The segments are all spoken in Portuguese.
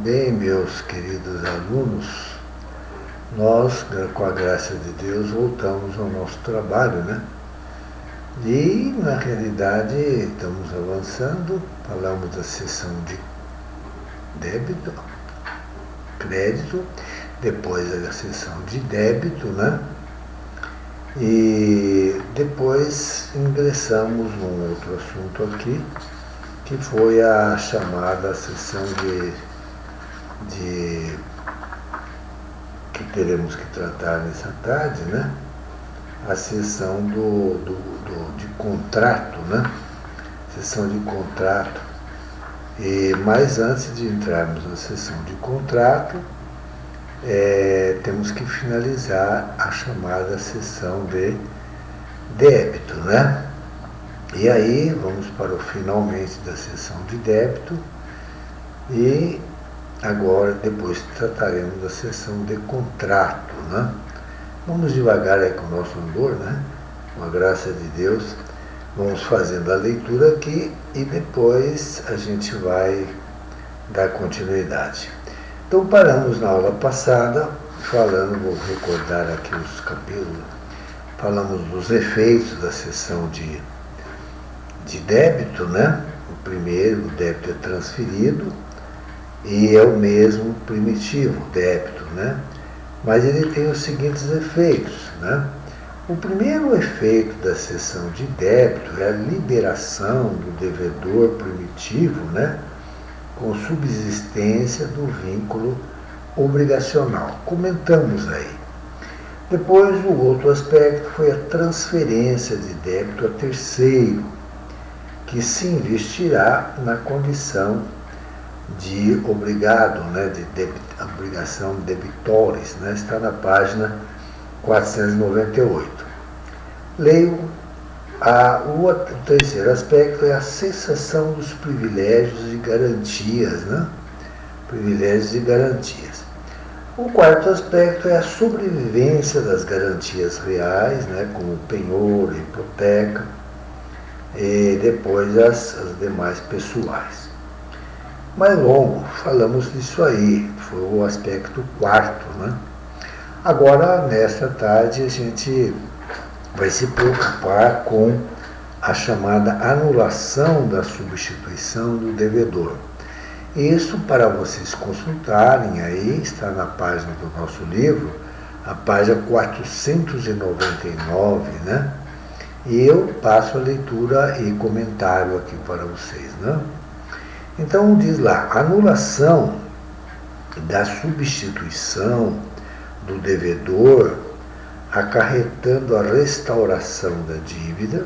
Bem, meus queridos alunos, nós, com a graça de Deus, voltamos ao nosso trabalho, né? E, na realidade, estamos avançando, falamos da seção de débito, crédito, depois a seção de débito, né? E depois ingressamos num outro assunto aqui, que foi a chamada seção que teremos que tratar nessa tarde, né? A seção de contrato, né? Seção de contrato. Mas antes de entrarmos na seção de contrato, temos que finalizar a chamada seção de débito, né? E aí vamos para o finalmente da seção de débito e agora depois trataremos da seção de contrato, né? Vamos devagar aí com o nosso andor, né? Com a graça de Deus, vamos fazendo a leitura aqui e depois a gente vai dar continuidade. Então paramos na aula passada, vou recordar aqui os capítulos, falamos dos efeitos da seção de débito, né? O primeiro, o débito é transferido e é o mesmo primitivo, débito, né? Mas ele tem os seguintes efeitos, né? O primeiro efeito da seção de débito é a liberação do devedor primitivo, né? Com subsistência do vínculo obrigacional. Comentamos aí. Depois, o outro aspecto foi a transferência de débito a terceiro, que se investirá na condição de obrigado, né, de obrigação debitores, né, está na página 498. Leio. O terceiro aspecto é a cessação dos privilégios e garantias, né? Privilégios e garantias. O quarto aspecto é a sobrevivência das garantias reais, né, como penhor, hipoteca, e depois as demais pessoais. Mais longo, falamos disso aí, foi o aspecto quarto, né? Agora, nesta tarde, a gente vai se preocupar com a chamada anulação da substituição do devedor. Isso, para vocês consultarem aí, está na página do nosso livro, a página 499, né? E eu passo a leitura e comentário aqui para vocês, né? Então, diz lá, anulação da substituição do devedor acarretando a restauração da dívida,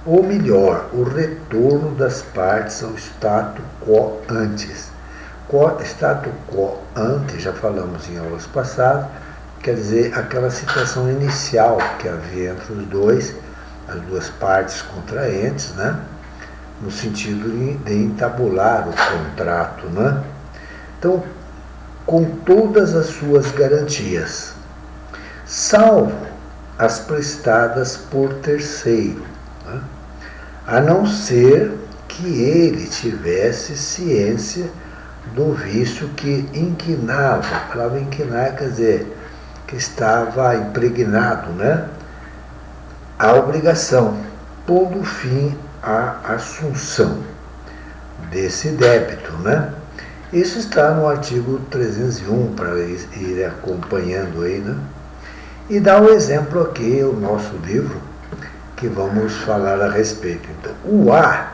ou melhor, o retorno das partes ao status quo antes. Status quo ante, já falamos em aulas passadas, quer dizer, aquela situação inicial que havia entre as duas partes contraentes, né? No sentido de entabular o contrato, né? Então, com todas as suas garantias, salvo as prestadas por terceiro, né? A não ser que ele tivesse ciência do vício que inquinava, a palavra inquinar quer dizer que estava impregnado, né? A obrigação, pondo fim à assunção desse débito, né? Isso está no artigo 301, para ir acompanhando aí, né? E dá um exemplo aqui, o nosso livro, que vamos falar a respeito. Então, o A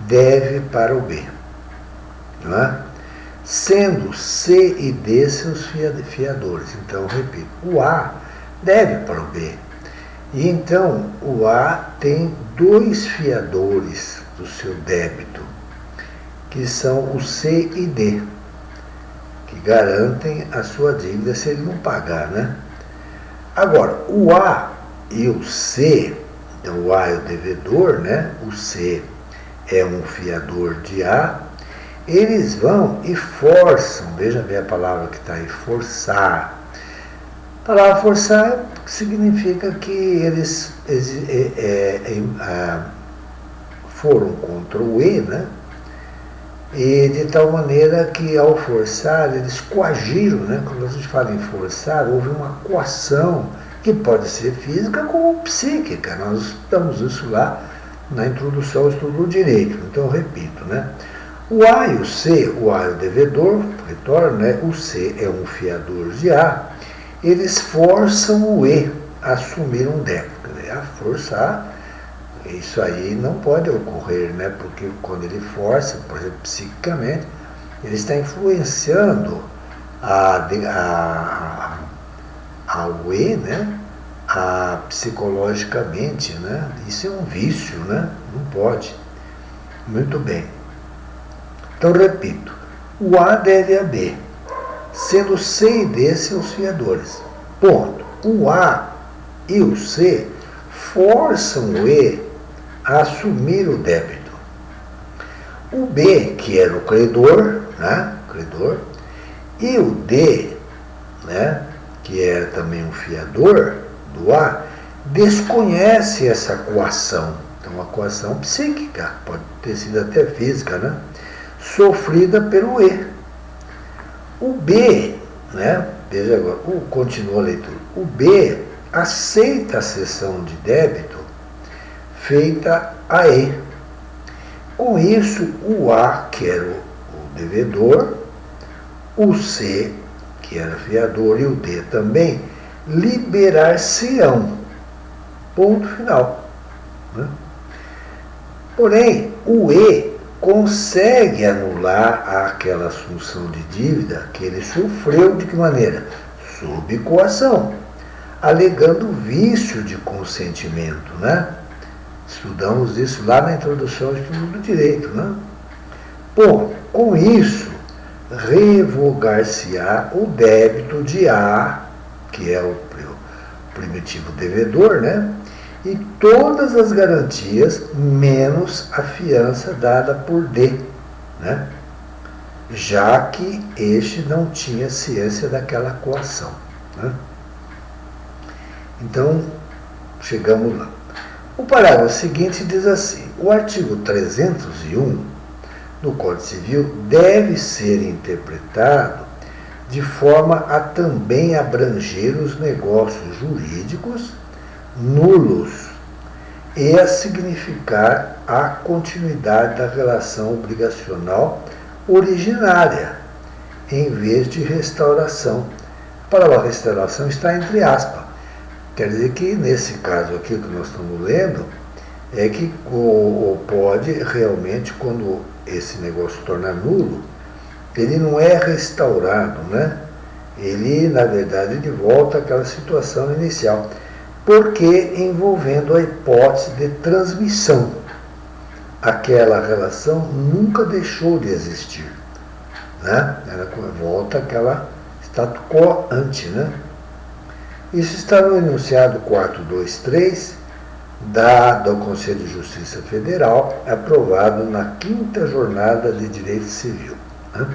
deve para o B, não é? Sendo C e D seus fiadores. Então, repito, o A deve para o B. E então, o A tem dois fiadores do seu débito, que são o C e D, que garantem a sua dívida se ele não pagar, né? Agora, o A e o C, então o A é o devedor, né? O C é um fiador de A, eles vão e forçam, veja bem a palavra que está aí, forçar. A palavra forçar significa que eles foram contra o E, né? E de tal maneira que, ao forçar, eles coagiram, né? Quando a gente fala em forçar, houve uma coação, que pode ser física como psíquica. Nós estudamos isso lá na introdução ao estudo do direito. Então, eu repito, né? O A e o C, o A é o devedor, retorno, né? O C é um fiador de A, eles forçam o E a assumir um débito. A forçar, isso aí não pode ocorrer, né? Porque quando ele força, por exemplo, psiquicamente, ele está influenciando ao E, né? Psicologicamente, né? Isso é um vício, né? Não pode. Muito bem. Então, repito, o A deve a B, sendo C e D seus fiadores. Ponto. O A e o C forçam o E a assumir o débito. O B, que era o credor, né? Credor, e o D, né? Que era também um fiador do A, desconhece essa coação. Então, uma coação psíquica, pode ter sido até física, né? Sofrida pelo E. O B, né? Veja agora, continua a leitura. O B aceita a cessão de débito feita a E. Com isso, o A, que era o devedor, o C, que era fiador, e o D também, liberar-se-ão. Ponto final. Né? Porém, o E consegue anular aquela assunção de dívida que ele sofreu de que maneira? Sob coação, alegando vício de consentimento, né? Estudamos isso lá na introdução ao estudo do direito, né? Bom, com isso, revogar-se-á o débito de A, que é o primitivo devedor, né? E todas as garantias, menos a fiança dada por D, né? Já que este não tinha ciência daquela coação. Né? Então, chegamos lá. O parágrafo seguinte diz assim: o artigo 301 do Código Civil deve ser interpretado de forma a também abranger os negócios jurídicos nulos e a significar a continuidade da relação obrigacional originária, em vez de restauração. A palavra restauração está entre aspas. Quer dizer que, nesse caso aqui que nós estamos lendo, é que pode realmente, quando esse negócio se torna nulo, ele não é restaurado, né? Ele, na verdade, ele volta àquela situação inicial, porque envolvendo a hipótese de transmissão. Aquela relação nunca deixou de existir, né? Ela volta àquela status quo ante, né? Isso está no enunciado 423 do Conselho de Justiça Federal, aprovado na 5ª Jornada de Direito Civil. Né?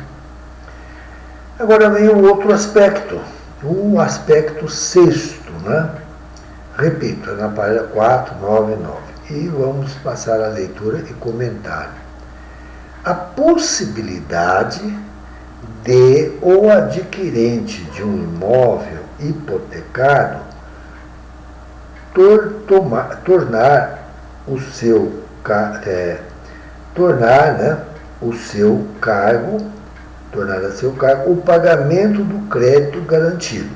Agora vem o outro aspecto, o aspecto 6º, né? Repito, é na página 499. E vamos passar a leitura e comentário. A possibilidade de o adquirente de um imóvel hipotecado tornar o seu cargo o pagamento do crédito garantido,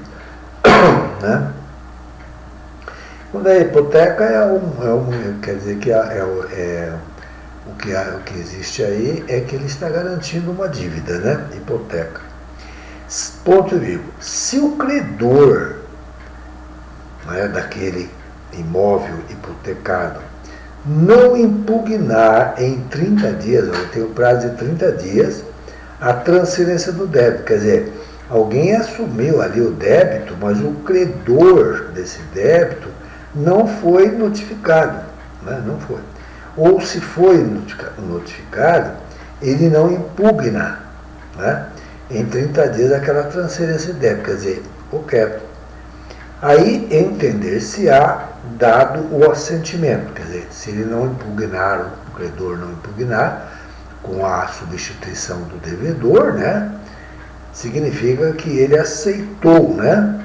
né? Quando a hipoteca quer dizer que o que existe aí é que ele está garantindo uma dívida, né? Hipoteca. Ponto e vírgula. Se o credor, né, daquele imóvel hipotecado não impugnar em 30 dias, eu tenho prazo de 30 dias, a transferência do débito. Quer dizer, alguém assumiu ali o débito, mas o credor desse débito não foi notificado, né? Não foi. Ou se foi notificado, ele não impugna, né? Em 30 dias aquela transferência de débito, quer dizer, o quieto. Aí entender-se-á dado o assentimento, quer dizer, se ele não impugnar, o credor não impugnar, com a substituição do devedor, né? Significa que ele aceitou, né?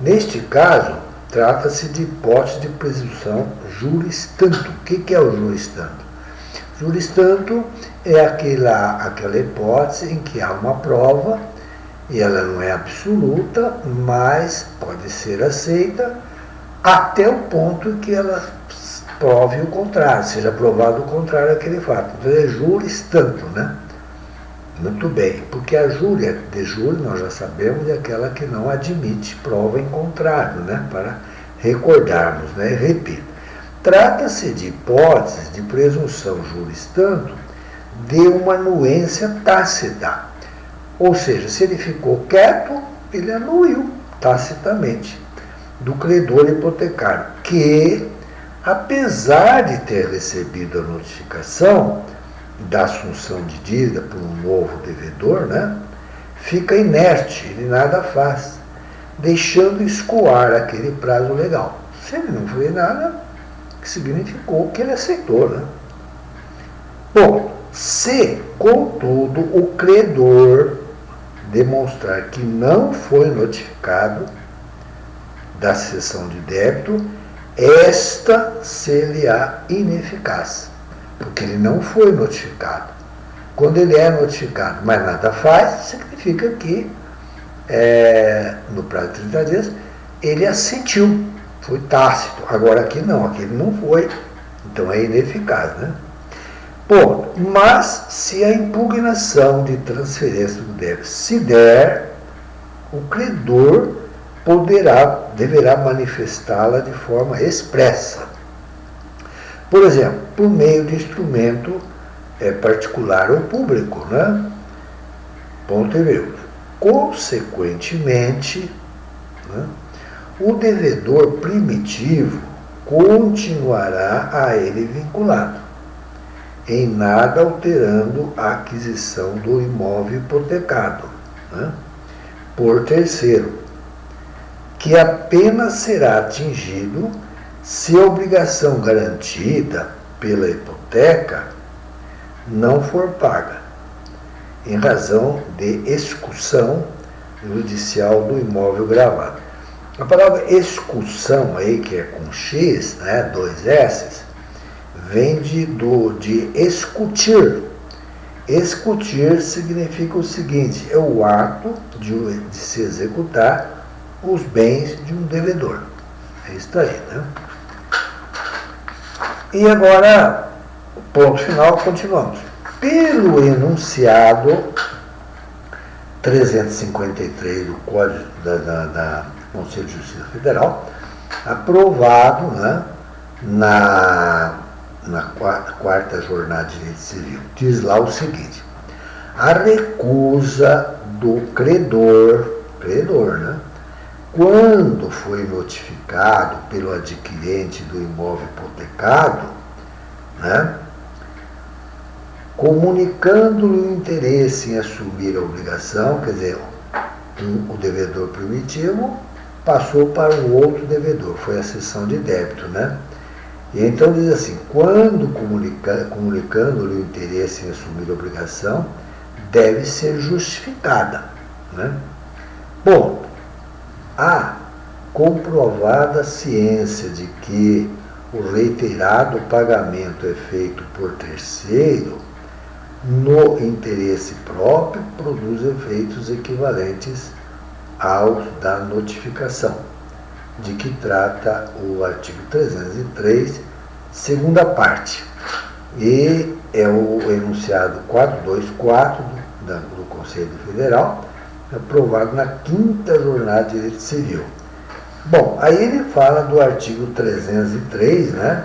Neste caso, trata-se de hipótese de presunção juris tanto. O que é o juris tanto? Juris tanto é aquela hipótese em que há uma prova e ela não é absoluta, mas pode ser aceita até o ponto que ela prove o contrário, seja provado o contrário daquele fato. Então é juris tanto, né? Muito bem, porque a júria de júri, nós já sabemos, é aquela que não admite prova em contrário, né? Para recordarmos, né? Repito, trata-se de hipóteses de presunção juris tanto de uma anuência tácita. Ou seja, se ele ficou quieto, ele anuiu tacitamente do credor hipotecário, que, apesar de ter recebido a notificação da assunção de dívida por um novo devedor, né, fica inerte, ele nada faz, deixando escoar aquele prazo legal. Se ele não fez nada, significou que ele aceitou, né? Bom, se, contudo, o credor demonstrar que não foi notificado da cessão de débito, esta ser-lhe-á ineficaz, porque ele não foi notificado. Quando ele é notificado, mas nada faz, significa que, no prazo de 30 dias, ele assentiu, foi tácito. Agora aqui não, aqui ele não foi, então é ineficaz, né? Ponto. Mas, se a impugnação de transferência do débito se der, o credor deverá manifestá-la de forma expressa. Por exemplo, por meio de instrumento particular ou público, né? Ponto e vírgula. Consequentemente, né, o devedor primitivo continuará a ele vinculado, em nada alterando a aquisição do imóvel hipotecado, né, por terceiro, que apenas será atingido se a obrigação garantida pela hipoteca não for paga, em razão de execução judicial do imóvel gravado. A palavra execução aí, que é com X, né, 2 S, vem de excutir. Excutir significa o seguinte, é o ato de se executar os bens de um devedor. É isso aí, né? E agora, ponto final, continuamos. Pelo enunciado 353 do Código da Conselho de Justiça Federal, aprovado, né, na quarta jornada de direito civil, diz lá o seguinte: a recusa do credor, né, quando foi notificado pelo adquirente do imóvel hipotecado, né, comunicando-lhe o interesse em assumir a obrigação, quer dizer, o devedor primitivo passou para um outro devedor, foi a cessão de débito, né? E então diz assim, quando comunicando-lhe o interesse em assumir a obrigação, deve ser justificada, né? Ponto. A comprovada ciência de que o reiterado pagamento é feito por terceiro, no interesse próprio, produz efeitos equivalentes aos da notificação, de que trata o artigo 303, segunda parte. E é o enunciado 424 do Conselho Federal, aprovado na quinta jornada de direito civil. Bom, aí ele fala do artigo 303, né?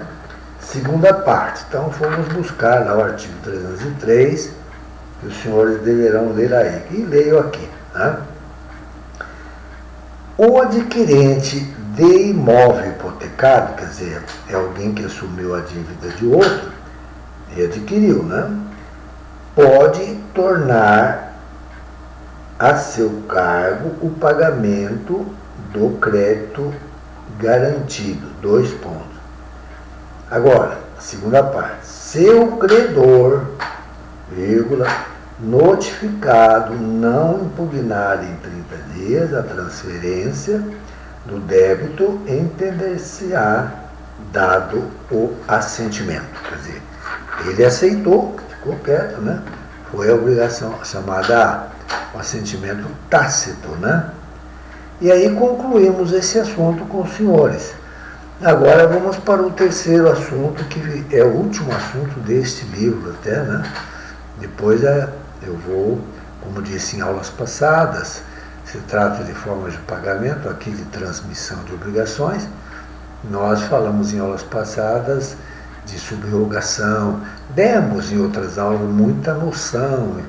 Segunda parte. Então fomos buscar lá o artigo 303, que os senhores deverão ler aí. E leio aqui, né? O adquirente de imóvel hipotecado, quer dizer, é alguém que assumiu a dívida de outro e adquiriu, né? Pode tornar a seu cargo o pagamento do crédito garantido. 2 pontos. Agora, segunda parte. Se o credor, vírgula, notificado não impugnar em 30 dias a transferência do débito, entender-se-á dado o assentimento. Quer dizer, ele aceitou, ficou quieto, né? Foi a obrigação chamada o assentimento tácito, né? E aí concluímos esse assunto com os senhores. Agora vamos para o terceiro assunto, que é o último assunto deste livro até, né? Depois eu vou, como disse em aulas passadas, se trata de formas de pagamento, aqui de transmissão de obrigações. Nós falamos em aulas passadas de subrogação, demos em outras aulas muita noção.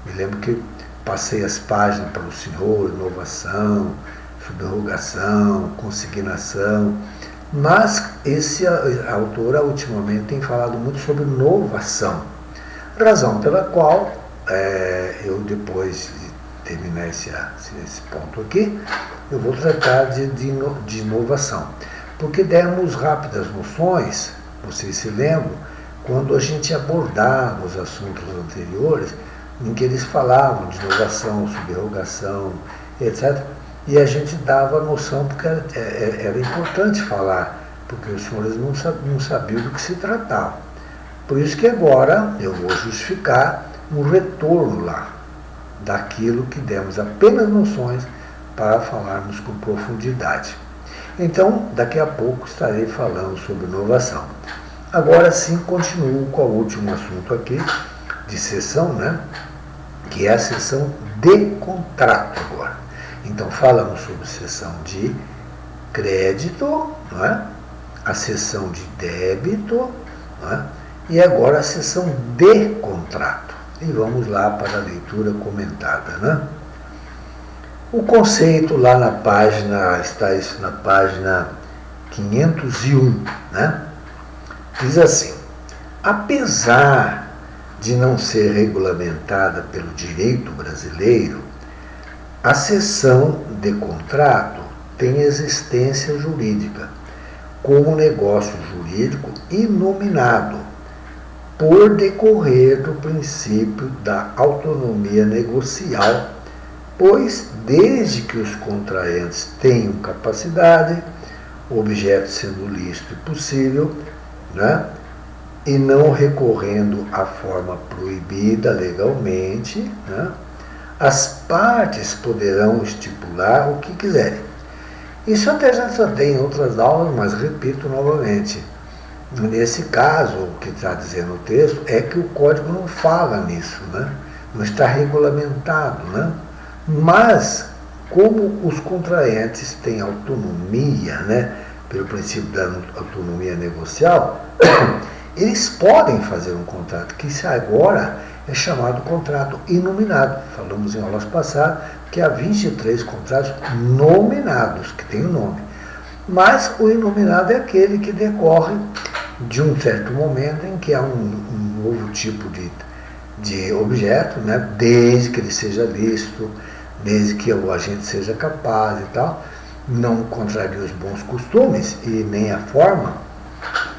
Me lembro que passei as páginas para o senhor, inovação, subrogação, consignação. Mas esse autor ultimamente tem falado muito sobre inovação, razão pela qual eu, depois de terminar esse ponto aqui, eu vou tratar de inovação. Porque demos rápidas noções, vocês se lembram, quando a gente abordava os assuntos anteriores, em que eles falavam de inovação, subrogação, etc., e a gente dava a noção, porque era importante falar, porque os senhores não sabiam do que se tratava. Por isso que agora eu vou justificar um retorno lá, daquilo que demos apenas noções para falarmos com profundidade. Então, daqui a pouco estarei falando sobre inovação. Agora sim, continuo com o último assunto aqui, de cessão, né? Que é a cessão de contrato agora. Então, falamos sobre cessão de crédito, não é? A cessão de débito, não é? E agora a cessão de contrato. E vamos lá para a leitura comentada, né? O conceito lá na página, está isso na página 501, né? Diz assim: apesar de não ser regulamentada pelo direito brasileiro, a cessão de contrato tem existência jurídica como negócio jurídico inominado, por decorrer do princípio da autonomia negocial, pois, desde que os contraentes tenham capacidade, o objeto sendo lícito e possível, né, e não recorrendo à forma proibida legalmente, né, as partes poderão estipular o que quiserem. Isso até já tem em outras aulas, mas repito novamente. Nesse caso, o que está dizendo o texto é que o código não fala nisso, né? Não está regulamentado, né? Mas, como os contraentes têm autonomia, né, pelo princípio da autonomia negocial, eles podem fazer um contrato, que isso agora é chamado contrato inominado. Falamos em aulas passadas que há 23 contratos nominados, que tem um nome. Mas o inominado é aquele que decorre de um certo momento em que há um novo tipo de objeto, né, desde que ele seja lícito, desde que o agente seja capaz e tal, não contraria os bons costumes e nem a forma.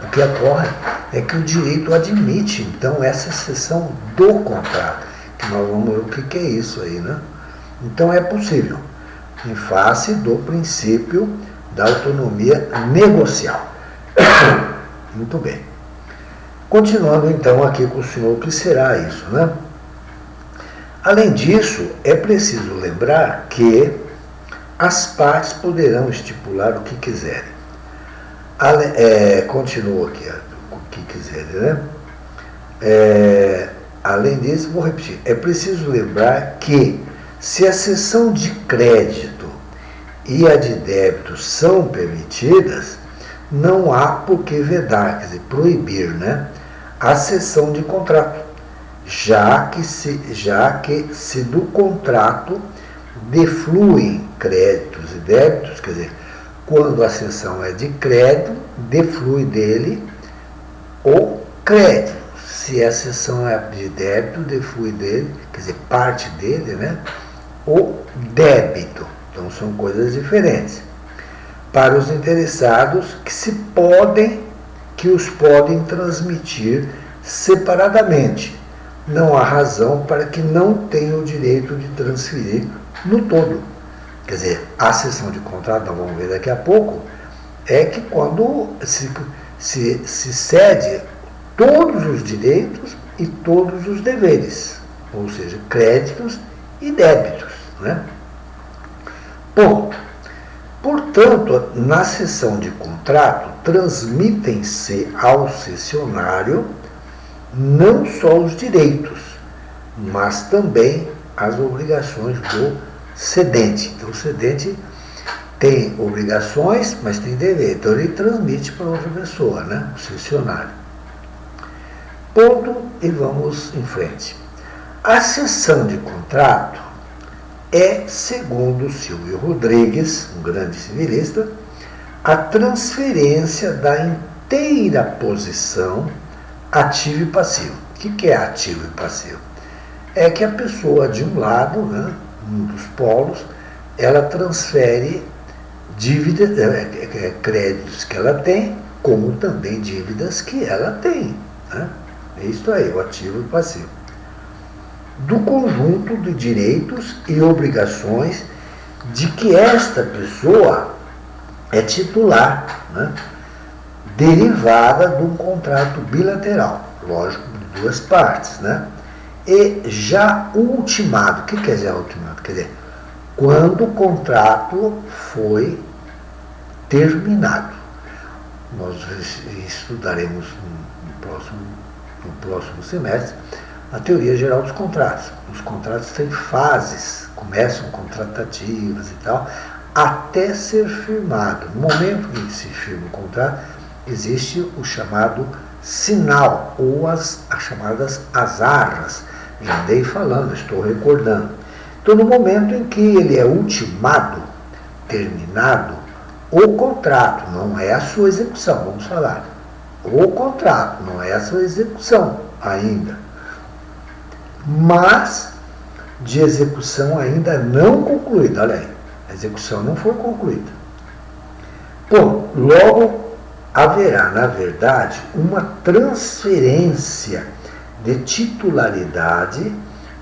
O que ocorre é que o direito admite, então, essa cessão do contrato, que nós vamos ver o que é isso aí, né? Então é possível, em face do princípio da autonomia negocial. Muito bem. Continuando então aqui com o senhor, o que será isso, né? Além disso, é preciso lembrar que as partes poderão estipular o que quiserem. Continua aqui, o que quiserem, né? Além disso, vou repetir, é preciso lembrar que se a cessão de crédito e a de débito são permitidas, não há por que vedar, quer dizer, proibir, né, a cessão de contrato, já que se do contrato defluem créditos e débitos, quer dizer, quando a cessão é de crédito, deflui dele o crédito. Se a cessão é de débito, deflui dele, quer dizer, parte dele, né, o débito. Então são coisas diferentes. Para os interessados que os podem transmitir separadamente, não há razão para que não tenha o direito de transferir no todo. Quer dizer, a cessão de contrato, nós vamos ver daqui a pouco, é que quando se cede todos os direitos e todos os deveres, ou seja, créditos e débitos, né? Ponto. Portanto, na cessão de contrato, transmitem-se ao cessionário não só os direitos, mas também as obrigações do cedente. Então, o cedente tem obrigações, mas tem dever. Então, ele transmite para outra pessoa, né? O cessionário. Ponto, e vamos em frente. A cessão de contrato é, segundo Silvio Rodrigues, um grande civilista, a transferência da inteira posição ativo e passivo. O que é ativo e passivo? É que a pessoa de um lado, né, um dos polos, ela transfere dívidas, créditos que ela tem, como também dívidas que ela tem, né? É isso aí, o ativo e o passivo. Do conjunto de direitos e obrigações de que esta pessoa é titular, né? Derivada de um contrato bilateral, lógico, de duas partes, né? E já ultimado. O que quer dizer ultimado? Quer dizer, quando o contrato foi terminado. Nós estudaremos no próximo semestre a teoria geral dos contratos. Os contratos têm fases, começam com tratativas e tal, até ser firmado. No momento em que se firma o contrato, existe o chamado sinal, ou as chamadas azarras. Já andei falando, estou recordando. Então, no momento em que ele é ultimado, terminado, o contrato, não é a sua execução, vamos falar. O contrato, não é a sua execução ainda. Mas de execução ainda não concluída. Olha aí, a execução não foi concluída. Bom, logo haverá, na verdade, uma transferência de titularidade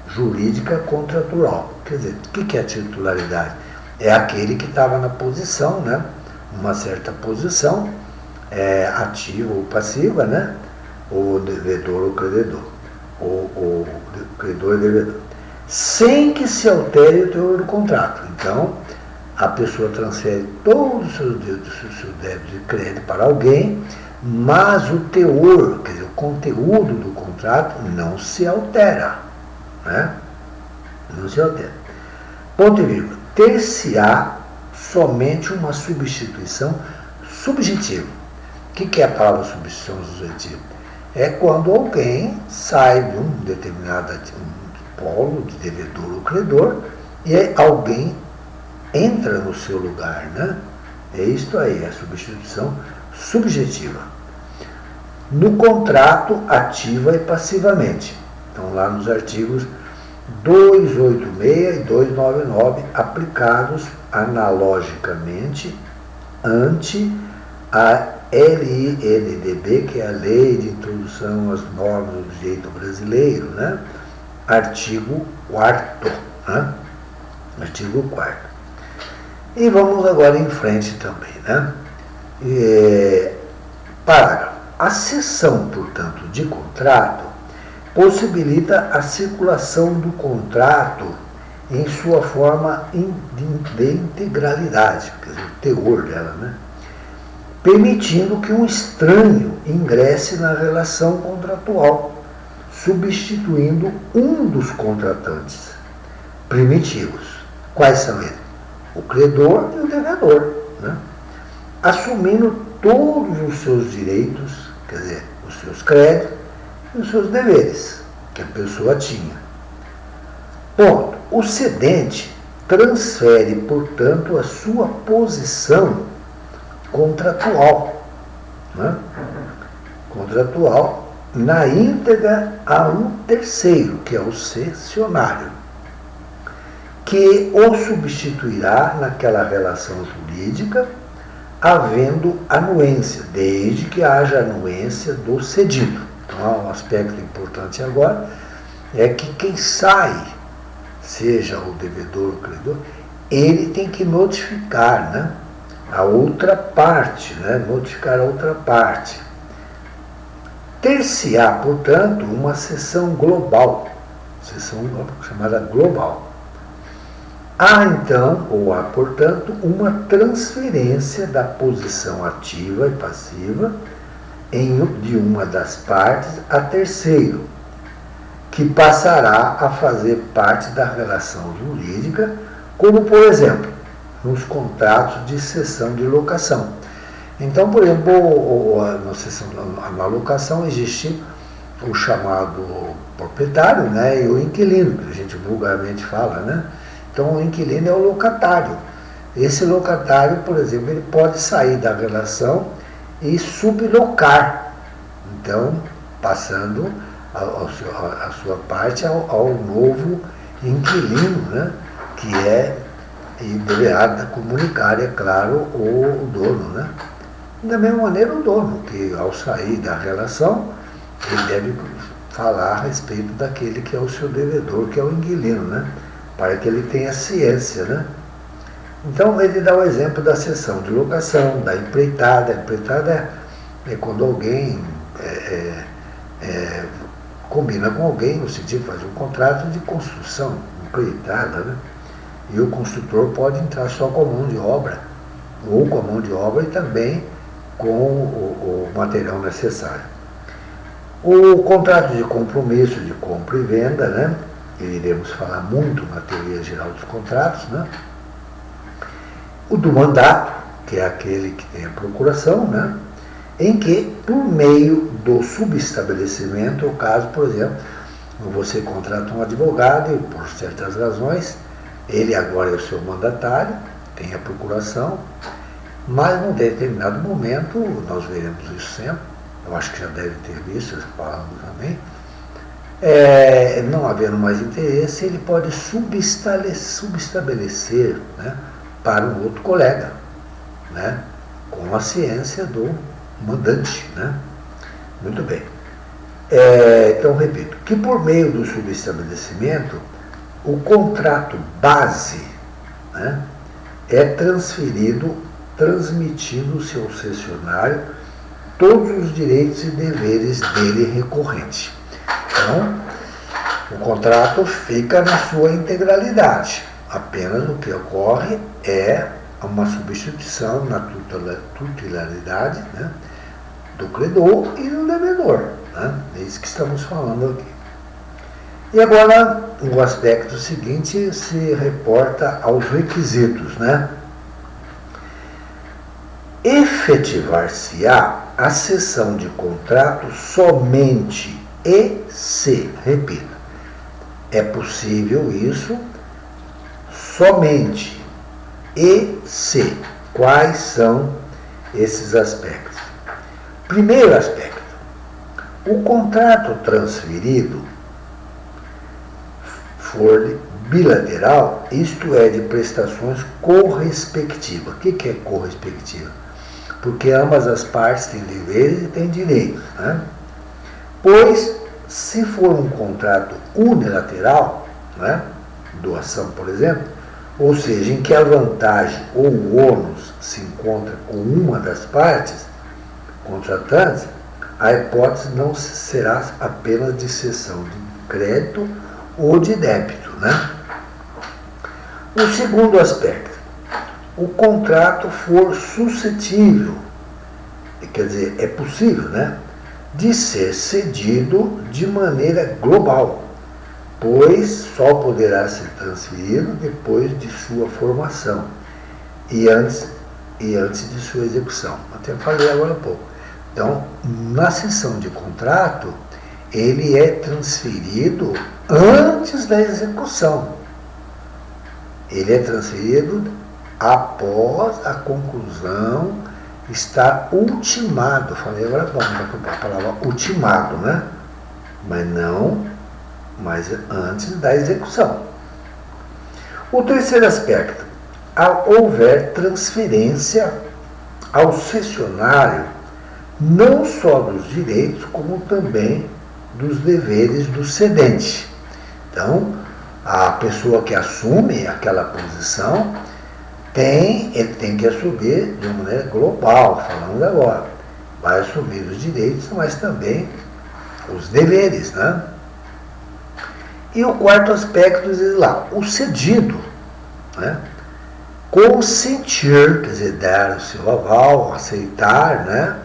jurídica contratual. Quer dizer, o que é a titularidade? É aquele que estava na posição, né? Uma certa posição, ativa ou passiva, né? Ou devedor ou crededor. Ou credor e devedor. Sem que se altere o teor do contrato. Então, a pessoa transfere todos os seus débitos e crédito para alguém, mas o teor, quer dizer, o conteúdo do contrato não se altera, né? Não se altera. Ponto e vírgula. Ter-se-á somente uma substituição subjetiva. O que é a palavra substituição subjetiva? É quando alguém sai de um determinado polo de devedor ou credor e alguém entra no seu lugar, né? É isso aí, a substituição subjetiva. No contrato, ativa e passivamente. Então, lá nos artigos 286 e 299, aplicados analogicamente ante a LINDB, que é a Lei de Introdução às Normas do Direito Brasileiro, né? Artigo 4º, né? Artigo 4º. E vamos agora em frente também, né? Parágrafo. A cessão, portanto, de contrato possibilita a circulação do contrato em sua forma de integralidade, quer dizer, o teor dela, né? Permitindo que um estranho ingresse na relação contratual, substituindo um dos contratantes primitivos. Quais são eles? O credor e o devedor, né? Assumindo todos os seus direitos, quer dizer, os seus créditos e os seus deveres que a pessoa tinha. Ponto. O cedente transfere, portanto, a sua posição contratual, né? Contratual na íntegra a um terceiro, que é o cessionário, que o substituirá naquela relação jurídica, havendo anuência, desde que haja anuência do cedido. Então, há um aspecto importante agora, é que quem sai, seja o devedor ou o credor, ele tem que notificar, né, a outra parte, né, notificar a outra parte. Ter-se-á, portanto, uma sessão global, sessão chamada global. Há então, ou há, portanto, uma transferência da posição ativa e passiva de uma das partes a terceiro, que passará a fazer parte da relação jurídica, como, por exemplo, nos contratos de cessão de locação. Então, por exemplo, na locação existe o chamado proprietário, né, e o inquilino, que a gente vulgarmente fala, né? Então, o inquilino é o locatário. Esse locatário, por exemplo, ele pode sair da relação e sublocar, então, passando a sua parte ao novo inquilino, né, que e deverá comunicar, é claro, o dono, né? Da mesma maneira, o dono, que ao sair da relação, ele deve falar a respeito daquele que é o seu devedor, que é o inquilino, né? Para que ele tenha ciência, né? Então, ele dá o exemplo da cessão de locação, da empreitada. A empreitada é quando alguém combina com alguém, no sentido de fazer um contrato de construção, empreitada, né? E o construtor pode entrar só com a mão de obra, ou com a mão de obra e também com o material necessário. O contrato de compromisso de compra e venda, né? Iremos falar muito na teoria geral dos contratos, né? O do mandato, que é aquele que tem a procuração, né? Em que, por meio do subestabelecimento, o caso, por exemplo, você contrata um advogado e, por certas razões, ele agora é o seu mandatário, tem a procuração, mas num determinado momento, nós veremos isso sempre, eu acho que já deve ter visto essa palavra também, não havendo mais interesse, ele pode subestabelecer, né, para um outro colega, né, com a ciência do mandante, né? Muito bem. Então, repito, que por meio do subestabelecimento, o contrato base, né, é transmitindo o seu cessionário todos os direitos e deveres dele recorrente. Então, o contrato fica na sua integralidade. Apenas o que ocorre é uma substituição na tutelariedade, né, do credor e do devedor, né? É isso que estamos falando aqui. E agora, o aspecto seguinte se reporta aos requisitos, né? Efetivar-se-á a cessão de contrato somente e se, repito, é possível isso somente e se. Quais são esses aspectos? Primeiro aspecto, o contrato transferido for bilateral, isto é, de prestações correspectivas. O que é correspectiva? Porque ambas as partes têm deveres e têm direitos, né? Pois, se for um contrato unilateral, né, doação, por exemplo, ou seja, em que a vantagem ou o ônus se encontra com uma das partes contratantes, a hipótese não será apenas de cessão de crédito ou de débito, né? O segundo aspecto, o contrato for suscetível, quer dizer, é possível, né, de ser cedido de maneira global, pois só poderá ser transferido depois de sua formação e antes de sua execução. Até falei agora há pouco. Então, na cessão de contrato, ele é transferido antes da execução. Ele é transferido após a conclusão, está ultimado. Falei agora a palavra ultimado, né? Mas antes da execução. O terceiro aspecto, houver transferência ao cessionário não só dos direitos, como também dos deveres do cedente. Então, a pessoa que assume aquela posição, ele tem que assumir de uma maneira global, falando agora. Vai assumir os direitos, mas também os deveres, né? E o quarto aspecto diz lá, o cedido, né? Consentir, quer dizer, dar o seu aval, aceitar, né?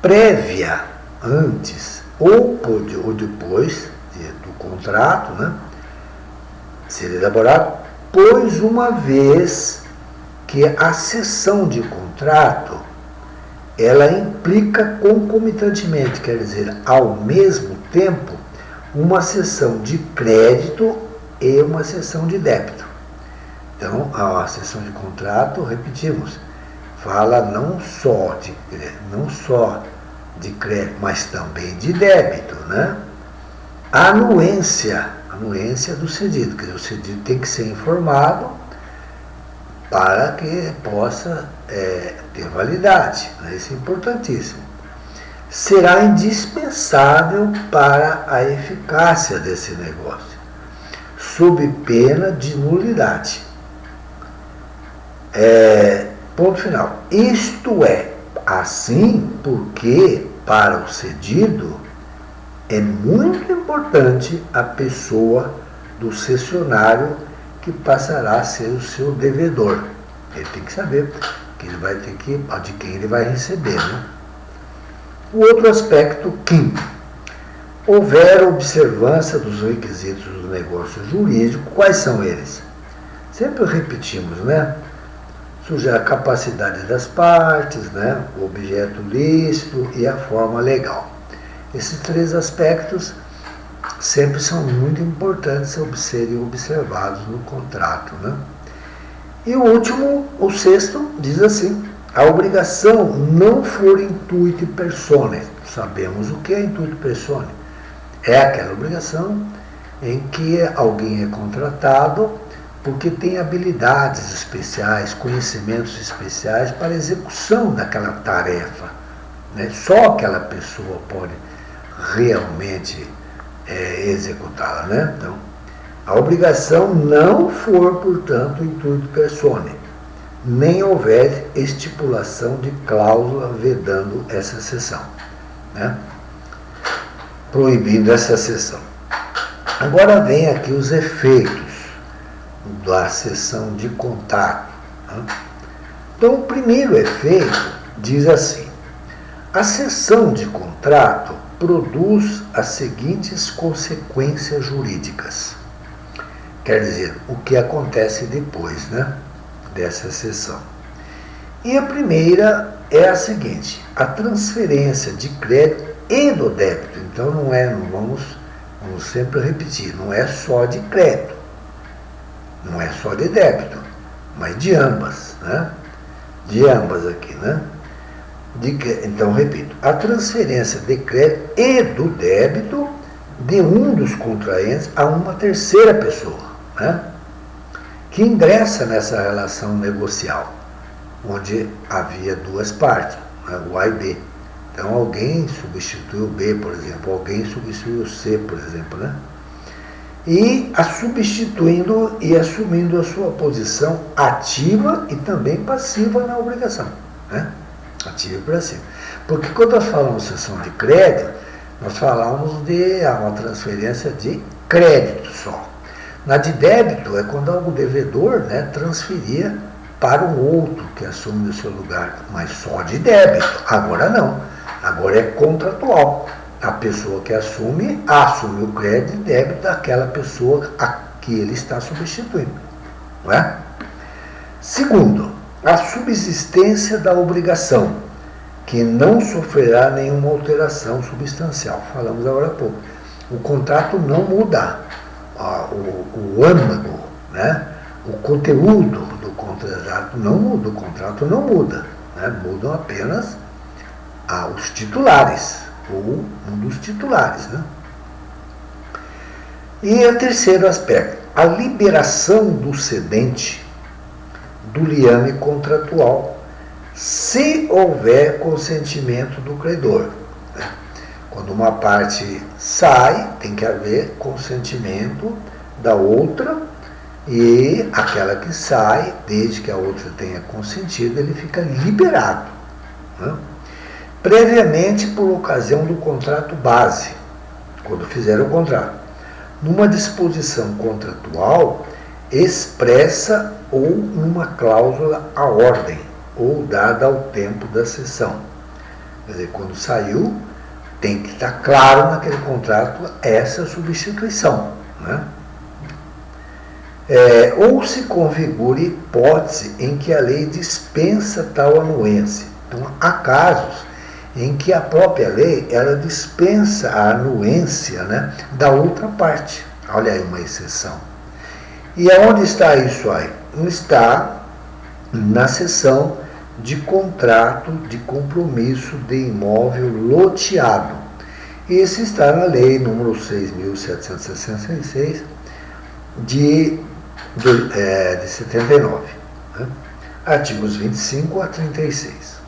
Prévia, antes ou depois do contrato, né? Ser elaborado, pois uma vez que a cessão de contrato, ela implica concomitantemente, quer dizer, ao mesmo tempo, uma cessão de crédito e uma cessão de débito. Então, a cessão de contrato, repetimos, fala não só de crédito, mas também de débito, né? Anuência do cedido, quer dizer, o cedido tem que ser informado para que possa ter validade, né? Isso é importantíssimo. Será indispensável para a eficácia desse negócio, sob pena de nulidade. Ponto final. Isto é assim porque, para o cedido, é muito importante a pessoa do cessionário que passará a ser o seu devedor. Ele tem que saber que ele vai ter de quem ele vai receber, né? O outro aspecto, quinto, houver observância dos requisitos do negócio jurídico, quais são eles? Sempre repetimos, né? Surge a capacidade das partes, né? O objeto lícito e a forma legal. Esses três aspectos sempre são muito importantes a serem observados no contrato, né? E o último, o sexto, diz assim, a obrigação não for intuito personae. Sabemos o que é intuito personae. É aquela obrigação em que alguém é contratado porque tem habilidades especiais, conhecimentos especiais para a execução daquela tarefa, né? Só aquela pessoa pode realmente executá-la, né? Então, a obrigação não for, portanto, intuito personae, nem houver estipulação de cláusula vedando essa cessão, né? Proibindo essa cessão. Agora vem aqui os efeitos da cessão de contrato, né? Então, o primeiro efeito diz assim, a cessão de contrato produz as seguintes consequências jurídicas. Quer dizer, o que acontece depois, né, dessa cessão. E a primeira é a seguinte, a transferência de crédito e do débito. Então vamos sempre repetir, não é só de crédito, não é só de débito, mas de ambas, né? De ambas aqui, né? Então, repito, a transferência de crédito e do débito de um dos contraentes a uma terceira pessoa, né? Que ingressa nessa relação negocial, onde havia duas partes, né? O A e B. Então, alguém substitui o B, por exemplo, alguém substitui o C, por exemplo, né? E substituindo e assumindo a sua posição ativa e também passiva na obrigação, né? Ativa e passiva. Porque quando nós falamos de cessão de crédito, nós falamos de uma transferência de crédito só. Na de débito é quando o devedor, né, transferia para um outro que assume o seu lugar, mas só de débito. Agora não, agora é contratual. A pessoa que assume o crédito e débito daquela pessoa a que ele está substituindo, não é? Segundo, a subsistência da obrigação, que não sofrerá nenhuma alteração substancial. Falamos agora há pouco. O contrato não muda, o âmago, né? O conteúdo do contrato não muda, o contrato não muda, né? Mudam apenas os titulares, ou um dos titulares, né? E o terceiro aspecto, a liberação do cedente do liame contratual, se houver consentimento do credor, né? Quando uma parte sai, tem que haver consentimento da outra, e aquela que sai, desde que a outra tenha consentido, ele fica liberado, né? Previamente por ocasião do contrato base, quando fizeram o contrato, numa disposição contratual expressa ou numa cláusula à ordem, ou dada ao tempo da cessão. Quer dizer, quando saiu, tem que estar claro naquele contrato essa substituição, né? Ou se configure hipótese em que a lei dispensa tal anuência. Então, há casos em que a própria lei ela dispensa a anuência, né, da outra parte. Olha aí uma exceção. E aonde está isso aí? Está na seção de contrato de compromisso de imóvel loteado. Esse está na lei número 6.766 de 79, né? Artigos 25 a 36.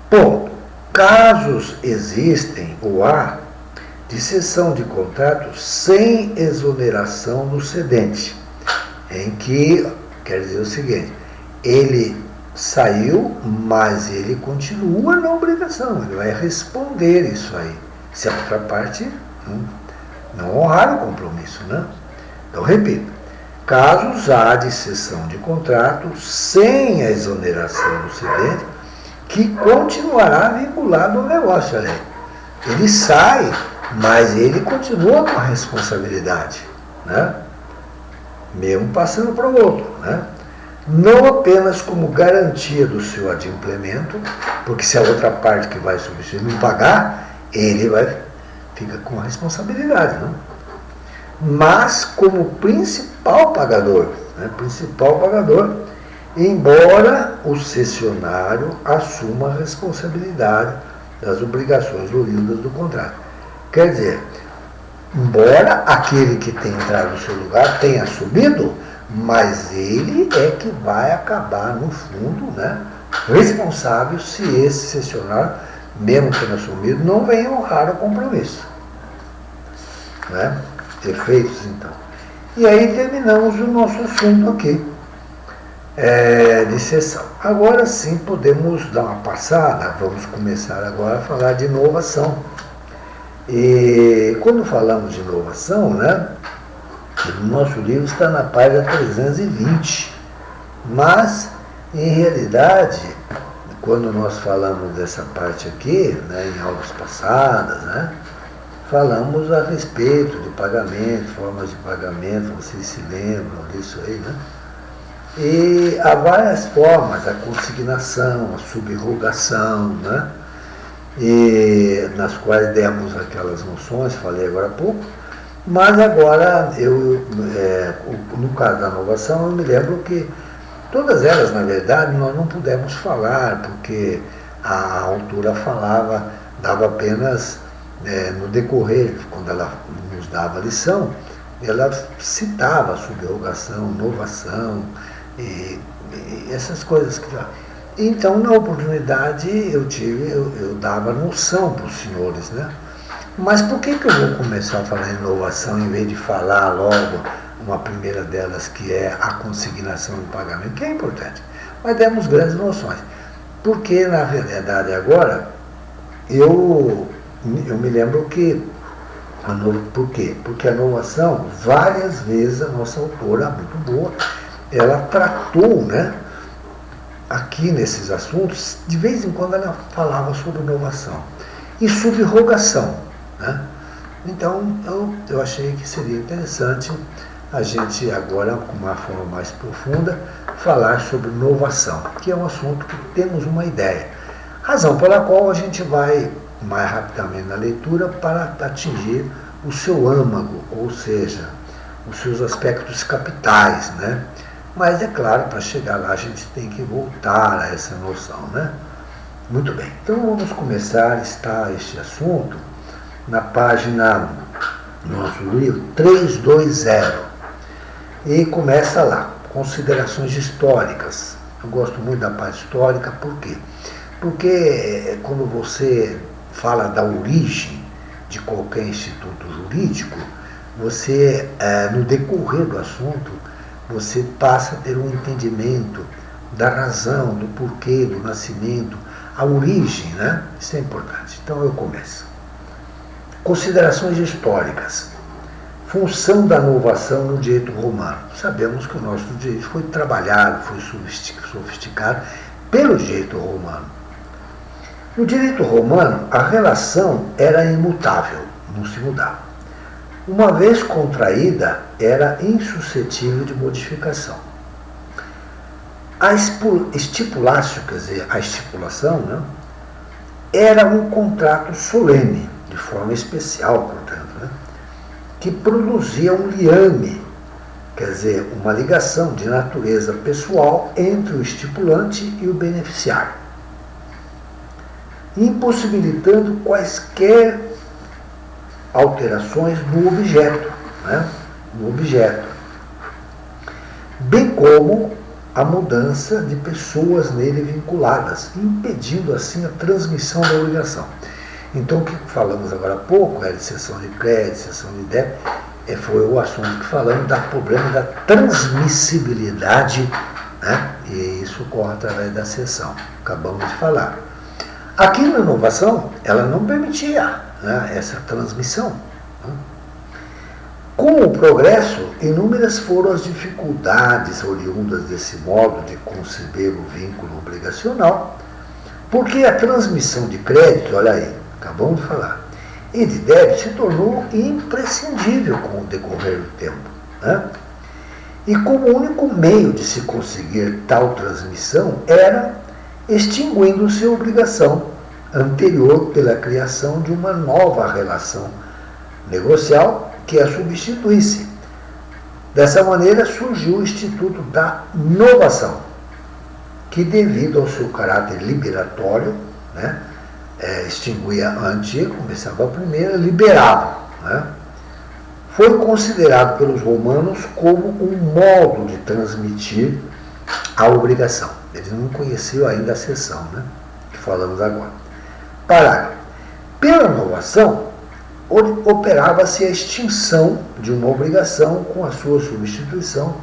Ponto. Casos existem ou há de cessão de contrato sem exoneração do cedente, em que, quer dizer o seguinte, ele saiu, mas ele continua na obrigação, ele vai responder isso aí, se a outra parte não honrar o compromisso, né? Então, repito, casos há de cessão de contrato sem a exoneração do cedente, que continuará vinculado ao negócio, né? Ele sai, mas ele continua com a responsabilidade, né? Mesmo passando para o outro, né? Não apenas como garantia do seu adimplemento, porque se a outra parte que vai substituir não pagar, ele fica com a responsabilidade, não? Mas como principal pagador, né? Principal pagador, embora o cessionário assuma a responsabilidade das obrigações oriundas do contrato. Quer dizer, embora aquele que tem entrado no seu lugar tenha assumido, mas ele é que vai acabar, no fundo, né, responsável se esse cessionário, mesmo tendo assumido, não vem honrar o compromisso, né? Efeitos, então. E aí terminamos o nosso assunto aqui, de cessão. Agora sim podemos dar uma passada, vamos começar agora a falar de inovação. E quando falamos de inovação, né, o nosso livro está na página 320, mas em realidade, quando nós falamos dessa parte aqui, né, em aulas passadas, né, falamos a respeito de pagamento, formas de pagamento, vocês se lembram disso aí, né? E há várias formas, a consignação, a subrogação, né? E nas quais demos aquelas noções, falei agora há pouco, mas agora, no caso da inovação, eu me lembro que todas elas, na verdade, nós não pudemos falar, porque a autora dava apenas, no decorrer, quando ela nos dava a lição, ela citava subrogação, inovação, e essas coisas que... Então, na oportunidade, eu dava noção para os senhores, né? Mas por que eu vou começar a falar em inovação em vez de falar logo uma primeira delas, que é a consignação de pagamento, que é importante? Mas demos grandes noções. Porque, na verdade, agora, eu me lembro que... Por quê? Porque a inovação, várias vezes, a nossa autora, muito boa, ela tratou, né, aqui nesses assuntos, de vez em quando ela falava sobre inovação e subrogação, né? Então eu achei que seria interessante a gente agora, com uma forma mais profunda, falar sobre inovação, que é um assunto que temos uma ideia, razão pela qual a gente vai mais rapidamente na leitura para atingir o seu âmago, ou seja, os seus aspectos capitais, né? Mas, é claro, para chegar lá a gente tem que voltar a essa noção, né? Muito bem. Então, vamos começar este assunto na página do nosso livro 320. E começa lá, considerações históricas. Eu gosto muito da parte histórica, por quê? Porque quando você fala da origem de qualquer instituto jurídico, você, no decorrer do assunto, você passa a ter um entendimento da razão, do porquê, do nascimento, a origem, né? Isso é importante. Então eu começo. Considerações históricas. Função da inovação no direito romano. Sabemos que o nosso direito foi trabalhado, foi sofisticado pelo direito romano. No direito romano, a relação era imutável, não se mudava. Uma vez contraída, era insuscetível de modificação. A estipulatio, quer dizer, a estipulação, né, era um contrato solene, de forma especial, portanto, né, que produzia um liame, quer dizer, uma ligação de natureza pessoal entre o estipulante e o beneficiário, impossibilitando quaisquer alterações no objeto, né, bem como a mudança de pessoas nele vinculadas, impedindo assim a transmissão da obrigação. Então, o que falamos agora há pouco, de cessão de crédito, cessão de débito, foi o assunto que falamos do problema da transmissibilidade, né? E isso ocorre através da cessão, acabamos de falar. Aqui na inovação, ela não permitia, né, essa transmissão. Né? Com o progresso, inúmeras foram as dificuldades oriundas desse modo de conceber o vínculo obrigacional, porque a transmissão de crédito, olha aí, acabamos de falar, e de débito se tornou imprescindível com o decorrer do tempo. Né? E como único meio de se conseguir tal transmissão era extinguindo-se a obrigação anterior pela criação de uma nova relação negocial que a substituísse. Dessa maneira surgiu o Instituto da Novação, que devido ao seu caráter liberatório, né, extinguia a antiga, começava a primeira, liberava. Né, foi considerado pelos romanos como um modo de transmitir a obrigação. Eles não conheciam ainda a cessão, né, que falamos agora. Parágrafo. Pela inovação, operava-se a extinção de uma obrigação com a sua substituição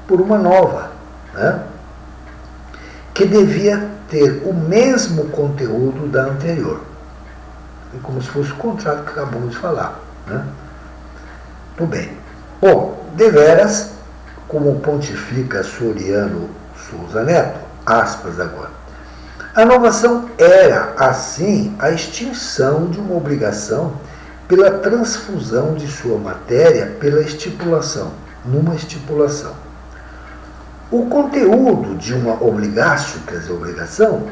por uma nova, né, que devia ter o mesmo conteúdo da anterior. É como se fosse o contrato que acabamos de falar. Né? Tudo bem. Bom, deveras, como pontifica Soriano Souza Neto, aspas agora, a inovação era, assim, a extinção de uma obrigação pela transfusão de sua matéria pela estipulação, numa estipulação. O conteúdo de uma obrigatio, quer dizer, obrigação,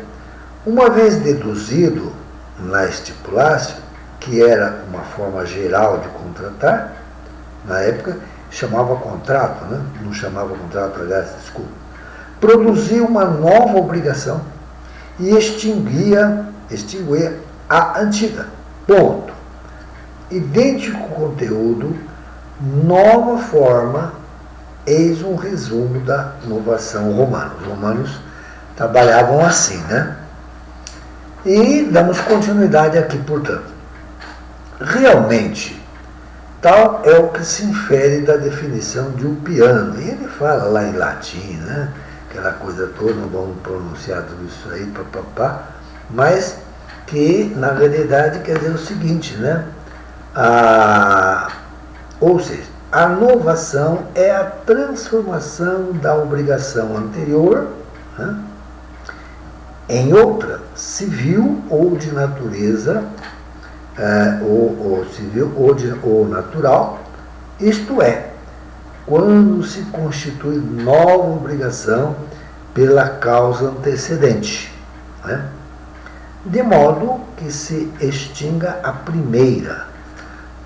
uma vez deduzido na estipulatio, que era uma forma geral de contratar, na época chamava contrato, né? Não chamava contrato, aliás, desculpa, produzia uma nova obrigação e extinguia a antiga. Ponto. Idêntico conteúdo, nova forma, eis um resumo da inovação romana. Os romanos trabalhavam assim, né? E damos continuidade aqui, portanto. Realmente, tal é o que se infere da definição de um piano. E ele fala lá em latim, né? Aquela coisa toda, não vamos pronunciar tudo isso aí, papapá, mas que, na realidade, quer dizer o seguinte, né? Ou seja, a novação é a transformação da obrigação anterior, né, em outra, civil ou de natureza, ou civil ou natural, isto é, quando se constitui nova obrigação pela causa antecedente, né, de modo que se extinga a primeira,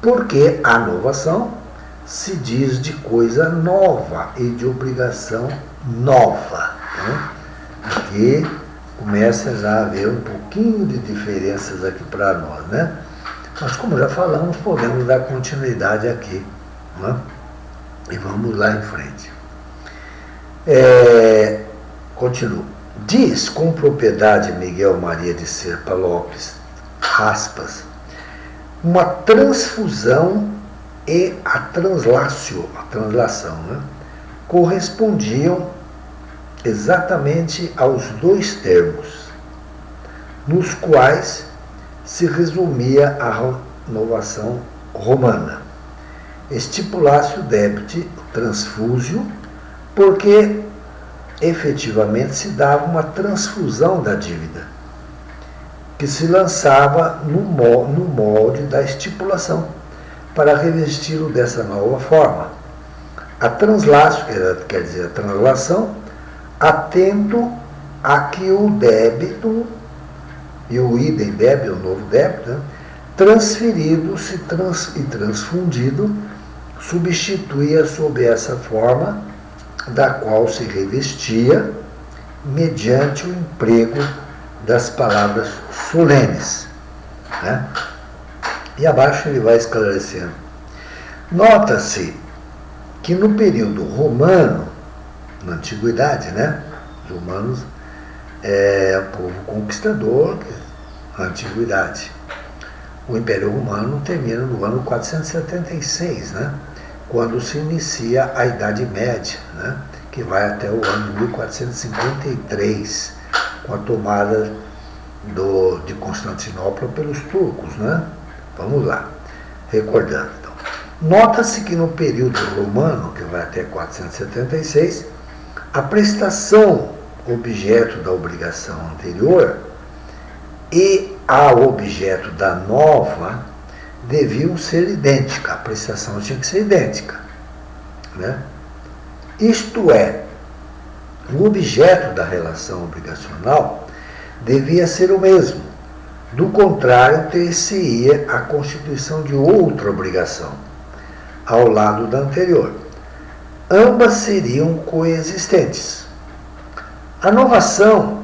porque a novação se diz de coisa nova e de obrigação nova. Né? Aqui começa já a haver um pouquinho de diferenças aqui para nós, né? Mas como já falamos, podemos dar continuidade aqui, né? E vamos lá em frente. Continuo. Diz com propriedade Miguel Maria de Serpa Lopes, aspas, uma transfusão e a translação, né, correspondiam exatamente aos dois termos, nos quais se resumia a renovação romana. Estipulatio debiti transfusio, porque efetivamente se dava uma transfusão da dívida, que se lançava no molde da estipulação, para revesti-lo dessa nova forma. A translatio, quer dizer, a translação, atento a que o débito, e o idem débito, o novo débito, né, transferido e transfundido, substituía sob essa forma, da qual se revestia, mediante o emprego das palavras solenes. Né? E abaixo ele vai esclarecendo. Nota-se que no período romano, na antiguidade, né? Os romanos é o povo conquistador, a antiguidade. O Império Romano termina no ano 476, né? Quando se inicia a Idade Média, né? Que vai até o ano 1453, com a tomada de Constantinopla pelos turcos, né? Vamos lá, recordando. Então, nota-se que no período romano, que vai até 476, a prestação objeto da obrigação anterior e a objeto da nova deviam ser idênticas. A prestação tinha que ser idêntica. Né? Isto é, o objeto da relação obrigacional devia ser o mesmo. Do contrário, ter-se-ia a constituição de outra obrigação, ao lado da anterior. Ambas seriam coexistentes. A novação,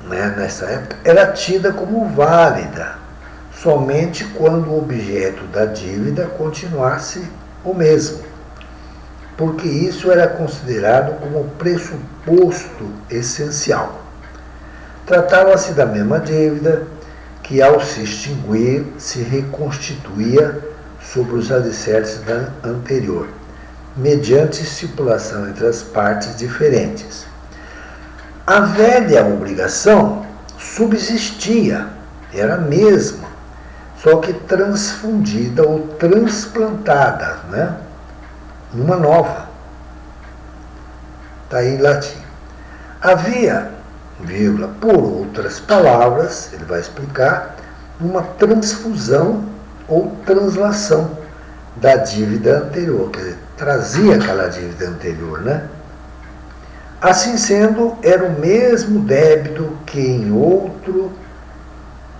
né, nessa época, era tida como válida somente quando o objeto da dívida continuasse o mesmo, porque isso era considerado como pressuposto essencial. Tratava-se da mesma dívida que, ao se extinguir, se reconstituía sobre os alicerces da anterior, mediante estipulação entre as partes diferentes. A velha obrigação subsistia, era a mesma, só que transfundida ou transplantada, né, numa nova. Está aí em latim. Havia, vírgula, por outras palavras, ele vai explicar, uma transfusão ou translação da dívida anterior, quer dizer, trazia aquela dívida anterior, né? Assim sendo, era o mesmo débito que em outro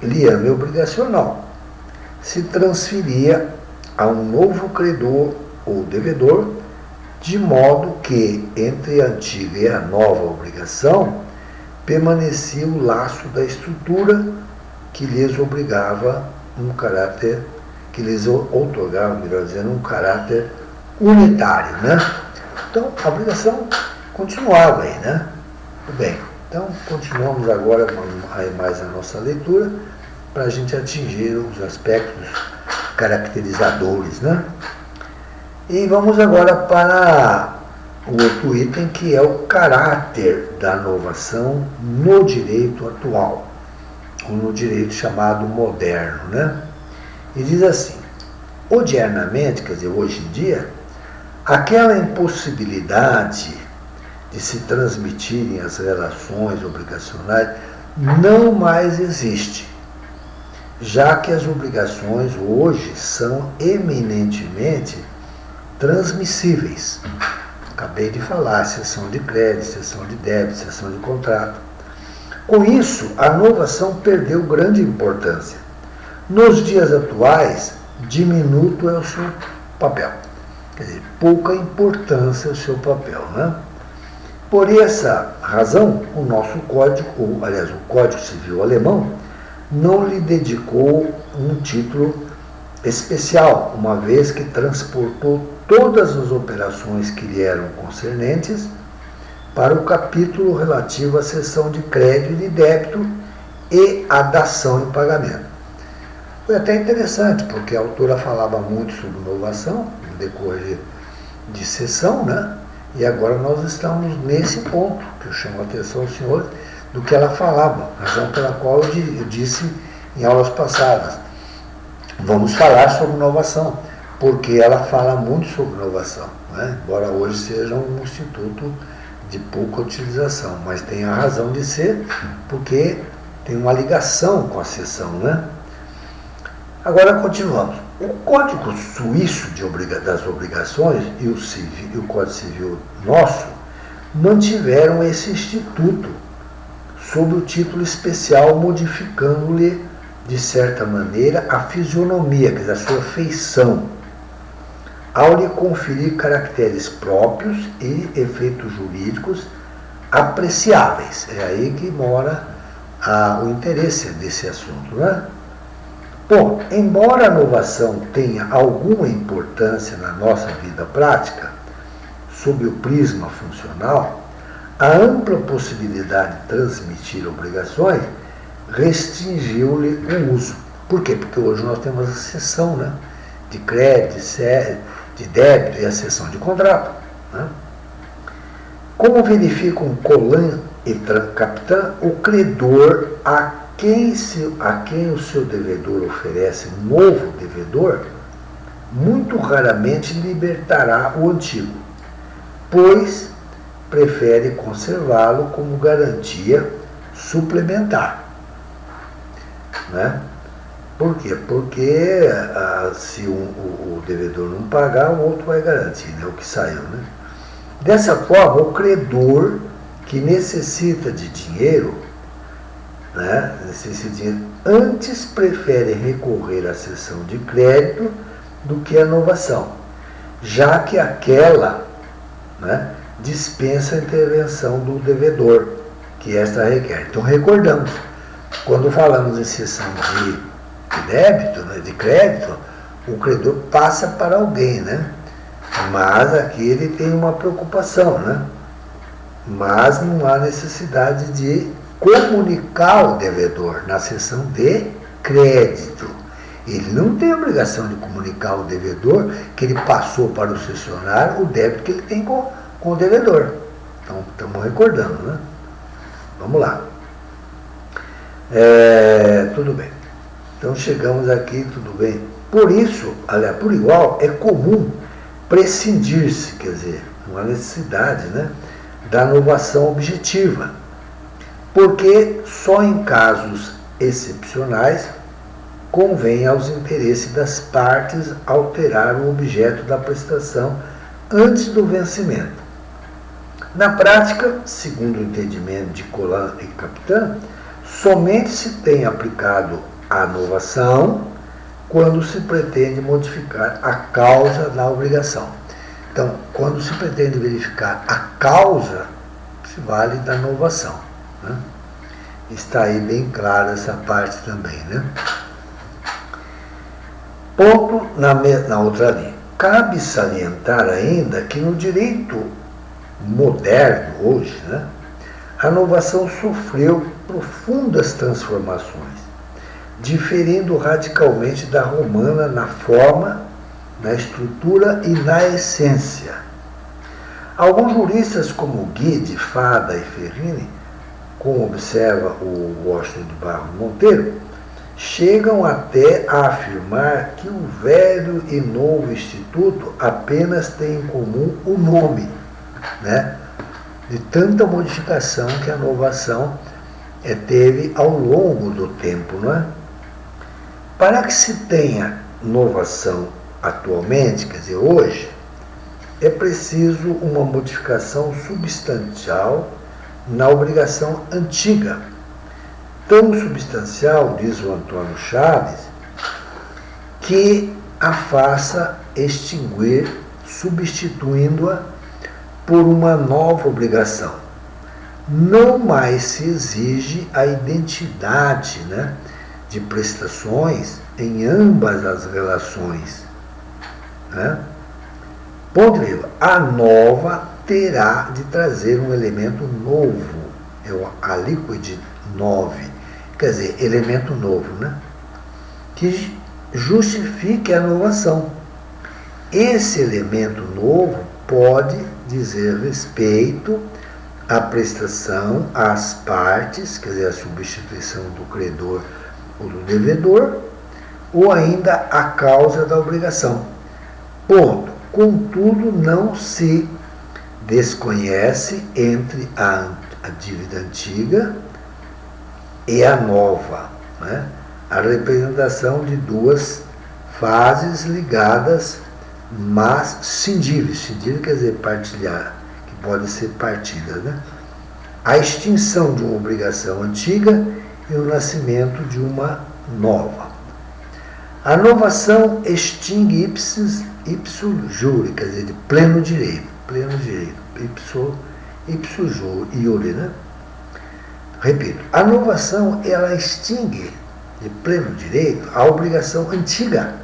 liame obrigacional se transferia a um novo credor ou devedor, de modo que entre a antiga e a nova obrigação permanecia o laço da estrutura que lhes obrigava um caráter, que lhes outorgava, melhor dizendo, um caráter unitário, né? Então, a obrigação continuava aí, né? Tudo bem. Então, continuamos agora mais a nossa leitura para a gente atingir os aspectos caracterizadores, né? E vamos agora para o outro item, que é o caráter da novação no direito atual, ou no direito chamado moderno, né? E diz assim: odiernamente, quer dizer, hoje em dia, aquela impossibilidade de se transmitirem as relações obrigacionais não mais existe, já que as obrigações hoje são eminentemente transmissíveis. Acabei de falar, cessão de crédito, cessão de débito, cessão de contrato. Com isso, a novação perdeu grande importância. Nos dias atuais, diminuto é o seu papel. Quer dizer, pouca importância é o seu papel, né? Por essa razão, o nosso código, ou, aliás, o Código Civil alemão, não lhe dedicou um título especial, uma vez que transportou todas as operações que lhe eram concernentes para o capítulo relativo à cessão de crédito e de débito e à dação em pagamento. Foi até interessante, porque a autora falava muito sobre inovação no decorrer de sessão, né? E agora nós estamos nesse ponto, que eu chamo a atenção aos senhores, do que ela falava, razão pela qual eu disse em aulas passadas. Vamos falar sobre inovação, porque ela fala muito sobre inovação, né? Embora hoje seja um instituto de pouca utilização, mas tem a razão de ser, porque tem uma ligação com a sessão, né? Agora continuamos. O Código Suíço das Obrigações e o Código Civil nosso mantiveram esse instituto sob o título especial, modificando-lhe, de certa maneira, a fisionomia, quer dizer, a sua feição, ao lhe conferir caracteres próprios e efeitos jurídicos apreciáveis. É aí que mora o interesse desse assunto, né? Bom, embora a inovação tenha alguma importância na nossa vida prática, sob o prisma funcional, a ampla possibilidade de transmitir obrigações restringiu-lhe o uso. Por quê? Porque hoje nós temos a seção, né, de crédito, de débito e a seção de contrato, né? Como verificam Colan e Capitã, o credor a quem o seu devedor oferece um novo devedor, muito raramente libertará o antigo, pois prefere conservá-lo como garantia suplementar, né? Por quê? Porque se o devedor não pagar, o outro vai garantir, né, o que saiu, né? Dessa forma, o credor que necessita de dinheiro, né, antes prefere recorrer à cessão de crédito do que à inovação, já que aquela, né, dispensa a intervenção do devedor, que esta requer. Então, recordamos, quando falamos em cessão de débito, né, de crédito, o credor passa para alguém, né? Mas aqui ele tem uma preocupação, né? Mas não há necessidade de comunicar ao devedor na cessão de crédito. Ele não tem obrigação de comunicar ao devedor que ele passou para o cessionário o débito que ele tem com o devedor. Então, estamos recordando, né? Vamos lá. Tudo bem. Então, chegamos aqui, tudo bem. Por isso, aliás, por igual, é comum prescindir-se, quer dizer, uma necessidade, né, da inovação objetiva, porque só em casos excepcionais convém aos interesses das partes alterar o objeto da prestação antes do vencimento. Na prática, segundo o entendimento de Colan e Capitã, somente se tem aplicado a inovação quando se pretende modificar a causa da obrigação. Então, quando se pretende verificar a causa, se vale da inovação, né? Está aí bem clara essa parte também, né? Ponto na outra linha. Cabe salientar ainda que no direito moderno hoje, né, a inovação sofreu profundas transformações, diferindo radicalmente da romana na forma, na estrutura e na essência. Alguns juristas como Guide, Fada e Ferrini, como observa o Washington de Barros Monteiro, chegam até a afirmar que o velho e novo instituto apenas têm em comum o nome, né, de tanta modificação que a inovação teve ao longo do tempo, não é? Para que se tenha inovação atualmente, quer dizer, hoje, é preciso uma modificação substancial na obrigação antiga. Tão substancial, diz o Antônio Chaves, que a faça extinguir, substituindo-a por uma nova obrigação. Não mais se exige a identidade, né, de prestações em ambas as relações, né? Ponto vírgula. A nova terá de trazer um elemento novo, a liquid 9, quer dizer, elemento novo, né? que justifique a inovação. Esse elemento novo pode dizer respeito à prestação às partes, quer dizer, a substituição do credor ou do devedor, ou ainda a causa da obrigação. Ponto. Contudo, não se desconhece entre a dívida antiga e a nova, né? A representação de duas fases ligadas, mas cindíveis. Cindível quer dizer partilhar, que pode ser partida, né? A extinção de uma obrigação antiga e o nascimento de uma nova. A novação extingue ipso jure, quer dizer, de pleno direito, ipso jure, né? Repito, a novação, ela extingue de pleno direito a obrigação antiga,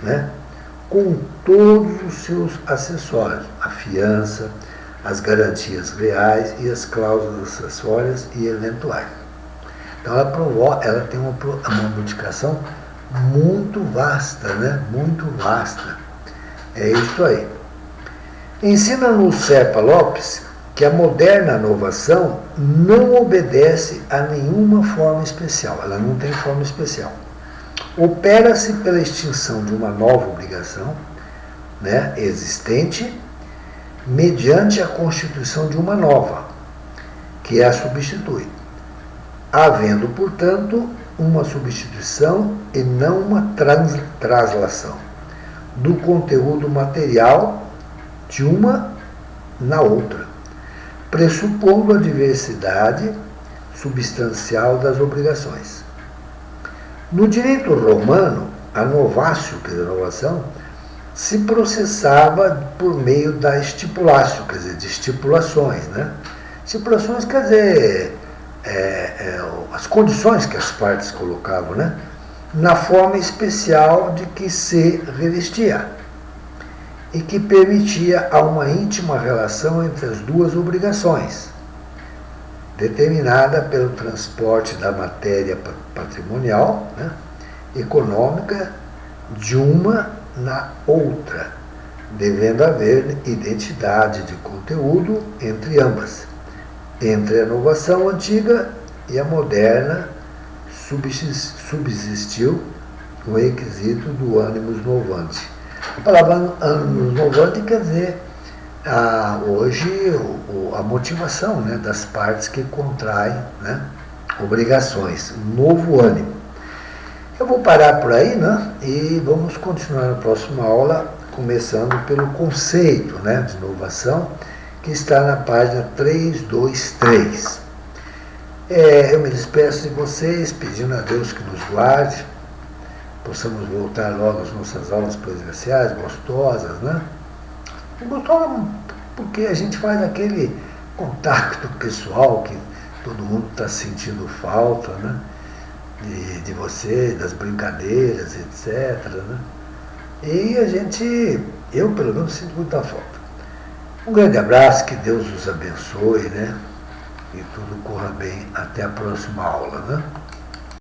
né? Com todos os seus acessórios, a fiança, as garantias reais e as cláusulas acessórias e eventuais. Então ela tem uma modificação muito vasta, né? Muito vasta. É isso aí. Ensina-nos Serpa Lopes que a moderna inovação não obedece a nenhuma forma especial, ela não tem forma especial. Opera-se pela extinção de uma nova obrigação, né, existente, mediante a constituição de uma nova, que a substitui, havendo, portanto, uma substituição e não uma translação do conteúdo material de uma na outra, pressupondo a diversidade substancial das obrigações. No direito romano, a novatio, quer dizer, inovação, se processava por meio da stipulatio, quer dizer, de estipulações, né? Estipulações quer dizer as condições que as partes colocavam, né? Na forma especial de que se revestia e que permitia a uma íntima relação entre as duas obrigações, determinada pelo transporte da matéria patrimonial, né, econômica, de uma na outra, devendo haver identidade de conteúdo entre ambas. Entre a inovação antiga e a moderna subsistiu o requisito do animus novante. A palavra animus novante quer dizer hoje a motivação, né, das partes que contraem, né, obrigações, novo ânimo. Eu vou parar por aí, né, e vamos continuar na próxima aula, começando pelo conceito, né, de inovação, que está na página 323. Eu me despeço de vocês, pedindo a Deus que nos guarde, possamos voltar logo às nossas aulas presenciais, gostosas, né? Gostosas porque a gente faz aquele contato pessoal que todo mundo está sentindo falta, né? De você, das brincadeiras, etc., né? E eu pelo menos sinto muita falta. Um grande abraço, que Deus os abençoe, né? E tudo corra bem. Até a próxima aula, né?